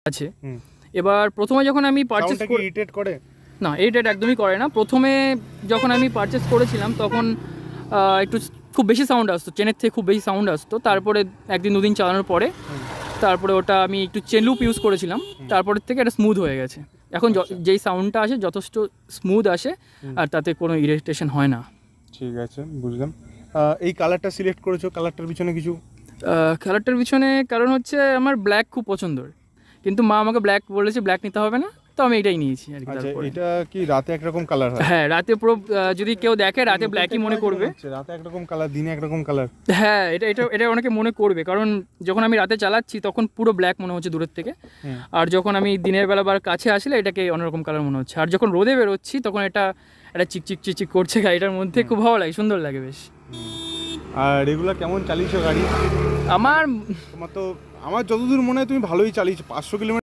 আছে। এবার প্রথমে যখন আমি পারচেস করি, ইরিটেট করে না ইরিটেট একদমই করে না। প্রথমে যখন আমি পারচেস করেছিলাম তখন একটু খুব বেশি সাউন্ড আসতো, চেনের থেকে খুব বেশি সাউন্ড আসতো। তারপরে একদিন দুদিন চালানোর পরে তারপরে ওটা আমি একটু চেন লুপ ইউজ করেছিলাম, তারপরের থেকে এটা স্মুথ হয়ে গেছে। এখন যেই সাউন্ডটা আসে যথেষ্ট স্মুথ আসে, আর তাতে কোনো ইরিটেশন হয় না। ঠিক আছে, বুঝলাম। এই কালারটা সিলেক্ট করেছো, কালারটার পিছনে কিছু? কালারটার পিছনে কারণ হচ্ছে আমার ব্ল্যাক খুব পছন্দের, কিন্তু মা আমাকে ব্ল্যাক বলেছে, ব্ল্যাক নিতে হবে না, তো আমি এটাই নিয়েছি আর কি। আচ্ছা, এটা কি রাতে একরকম কালার হয়? হ্যাঁ, রাতে পুরো যদি কেউ দেখে রাতে ব্ল্যাকই মনে করবে। রাতে একরকম কালার, দিনে একরকম কালার। হ্যাঁ, এটা অনেকে মনে করবে, কারণ যখন আমি রাতে চালাচ্ছি তখন পুরো ব্ল্যাক মনে হচ্ছে দূরের থেকে, আর যখন আমি দিনের বেলা বার কাছে আসলে এটাকে অন্যরকম কালার মনে হচ্ছে। আর যখন রোদে বেরোচ্ছি তখন এটা চিকচিক চিকচিক করছে গাড়িটার মধ্যে, খুব ভালো লাগে, সুন্দর লাগে বেশ। আর রেগুলার কেমন চালিয়েছো গাড়ি? আমার তোমার তো আমার যতদূর মনে হয় তুমি ভালোই চালিয়েছো, 500 কিলোমিটার